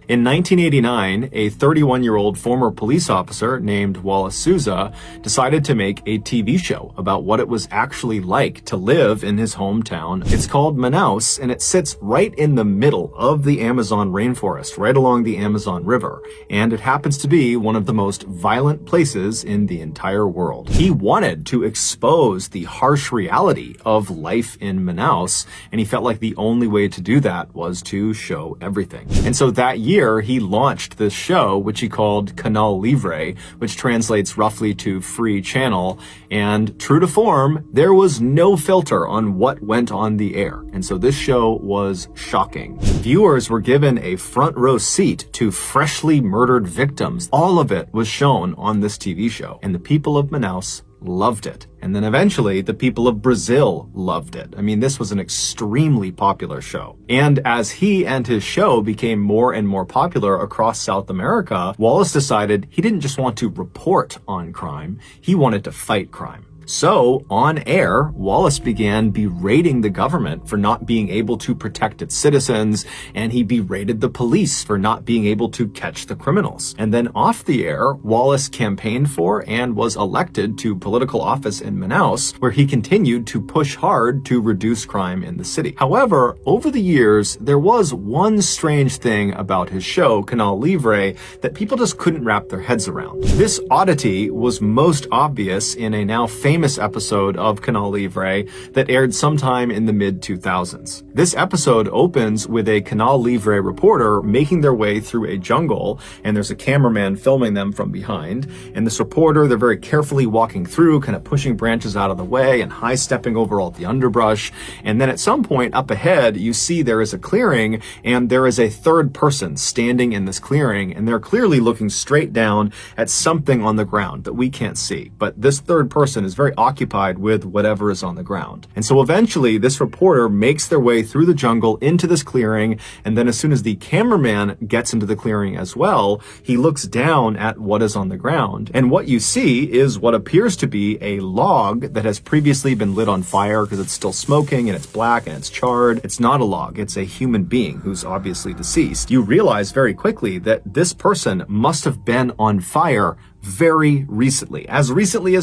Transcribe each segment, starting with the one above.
In 1989, a 31-year-old former police officer named Wallace Sousa decided to make a TV show about what it was actually like to live in his hometown. It's called Manaus, and it sits right in the middle of the Amazon rainforest, right along the Amazon River, and it happens to be one of the most violent places in the entire world. He wanted to expose the harsh reality of life in Manaus, and he felt like the only way to do that was to show everything. And so that year, he launched this show, which he called Canal Livre, which translates roughly to free channel. And true to form, there was no filter on what went on the air. And so this show was shocking. Viewers were given a front row seat to freshly murdered victims. All of it was shown on this TV show. And the people of Manaus loved it. And then eventually the people of Brazil loved it. I mean, this was an extremely popular show. And as he and his show became more and more popular across South America, Wallace decided he didn't just want to report on crime, he wanted to fight crime. So, on air, Wallace began berating the government for not being able to protect its citizens, and he berated the police for not being able to catch the criminals. And then off the air, Wallace campaigned for and was elected to political office in Manaus, where he continued to push hard to reduce crime in the city. However, over the years, there was one strange thing about his show, Canal Livre, that people just couldn't wrap their heads around. This oddity was most obvious in a now famous episode of Canal Livre that aired sometime in the mid-2000s. This episode opens with a Canal Livre reporter making their way through a jungle, and there's a cameraman filming them from behind. And this reporter, they're very carefully walking through, kind of pushing branches out of the way and high-stepping over all the underbrush. And then at some point up ahead, you see there is a clearing, and there is a third person standing in this clearing, and they're clearly looking straight down at something on the ground that we can't see. But this third person is very occupied with whatever is on the ground. And so eventually this reporter makes their way through the jungle into this clearing, and then as soon as the cameraman gets into the clearing as well, he looks down at what is on the ground. And what you see is what appears to be a log that has previously been lit on fire because it's still smoking and it's black and it's charred. It's not a log, it's a human being who's obviously deceased. You realize very quickly that this person must have been on fire very recently as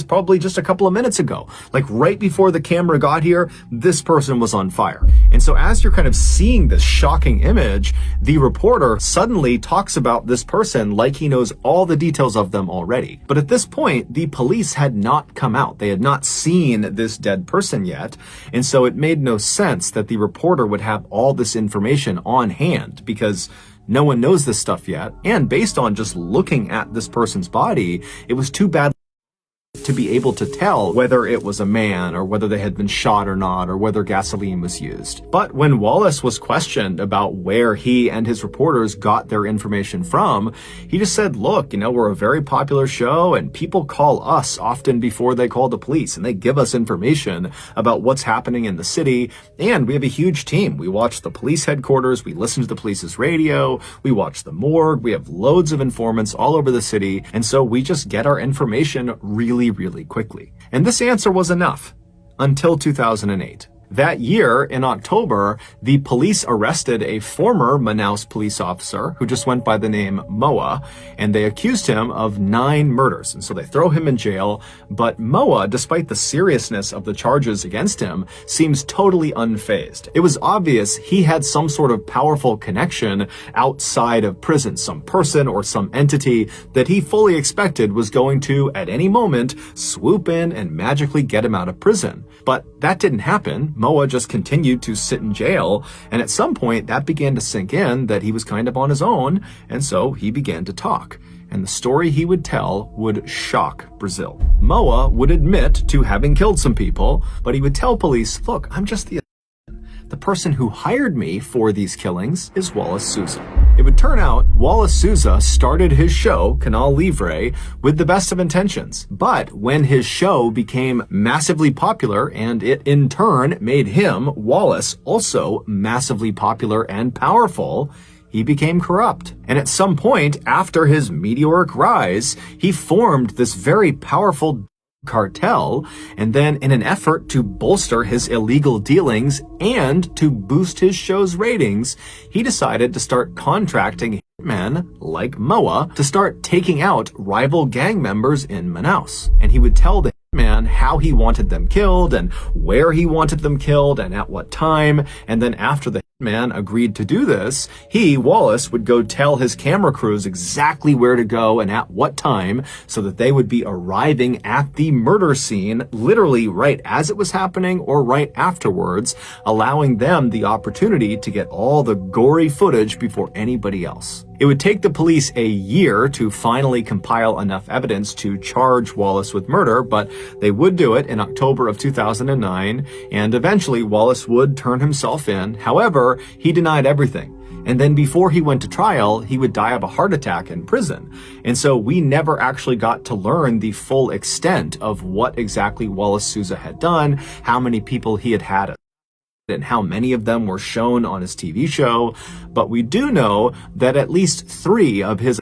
probably just a couple of minutes ago. Like right before the camera got here, this person was on fire. And so as you're kind of seeing this shocking image, the reporter suddenly talks about this person like he knows all the details of them already. But at this point, the police had not come out. They had not seen this dead person yet. And so it made no sense that the reporter would have all this information on hand, because no one knows this stuff yet, and based on just looking at this person's body, it was too bad to be able to tell whether it was a man or whether they had been shot or not, or whether gasoline was used. But when Wallace was questioned about where he and his reporters got their information from, he just said, look, we're a very popular show and people call us often before they call the police, and they give us information about what's happening in the city. And we have a huge team. We watch the police headquarters, we listen to the police's radio, we watch the morgue, we have loads of informants all over the city. And so we just get our information really quickly. And this answer was enough until 2008. That year, in October, the police arrested a former Manaus police officer who just went by the name Moa, and they accused him of 9 murders. And so they throw him in jail. But Moa, despite the seriousness of the charges against him, seems totally unfazed. It was obvious he had some sort of powerful connection outside of prison, some person or some entity that he fully expected was going to, at any moment, swoop in and magically get him out of prison. But that didn't happen. Moa just continued to sit in jail, and at some point that began to sink in that he was kind of on his own, and so he began to talk. And the story he would tell would shock Brazil. Moa would admit to having killed some people, but he would tell police, look, I'm just the person who hired me for these killings is Wallace Sousa. It would turn out Wallace Sousa started his show, Canal Livre, with the best of intentions. But when his show became massively popular, and it in turn made him, Wallace, also massively popular and powerful, he became corrupt. And at some point after his meteoric rise, he formed this very powerful cartel, and then in an effort to bolster his illegal dealings and to boost his show's ratings, he decided to start contracting hitmen like Moa to start taking out rival gang members in Manaus. And he would tell the hitman how he wanted them killed and where he wanted them killed and at what time. And then after the hitman agreed to do this, he, Wallace, would go tell his camera crews exactly where to go and at what time so that they would be arriving at the murder scene literally right as it was happening or right afterwards, allowing them the opportunity to get all the gory footage before anybody else. It would take the police a year to finally compile enough evidence to charge Wallace with murder, but they would do it in October of 2009, and eventually Wallace would turn himself in. However, he denied everything. And then before he went to trial, he would die of a heart attack in prison. And so we never actually got to learn the full extent of what exactly Wallace Souza had done, how many people he had had and how many of them were shown on his TV show. But we do know that at least 3 of his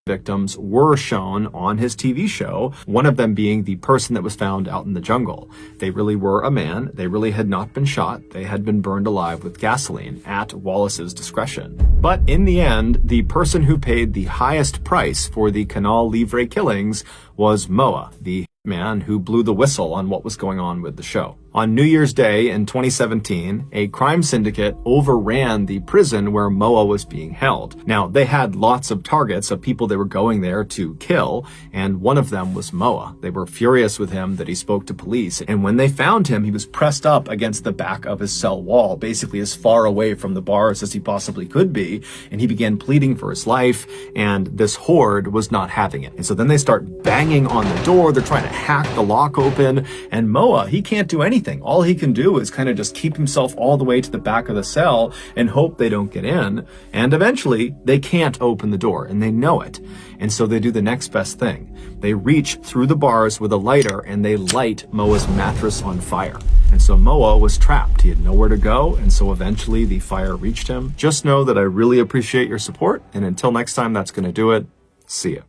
victims were shown on his TV show, one of them being the person that was found out in the jungle. They really were a man. They really had not been shot. They had been burned alive with gasoline at Wallace's discretion. But in the end, the person who paid the highest price for the Canal Livre killings was Moa, the man who blew the whistle on what was going on with the show. On New Year's Day in 2017, a crime syndicate overran the prison where Moa was being held. Now, they had lots of targets of people they were going there to kill, and one of them was Moa. They were furious with him that he spoke to police, and when they found him, he was pressed up against the back of his cell wall, basically as far away from the bars as he possibly could be, and he began pleading for his life, and this horde was not having it. And so then they start banging on the door, they're trying to hack the lock open, and Moa, he can't do anything. All he can do is kind of just keep himself all the way to the back of the cell and hope they don't get in. And eventually they can't open the door, and they know it. And so they do the next best thing. They reach through the bars with a lighter and they light Moa's mattress on fire. And so Moa was trapped. He had nowhere to go. And so eventually the fire reached him. Just know that I really appreciate your support. And until next time, that's going to do it. See ya.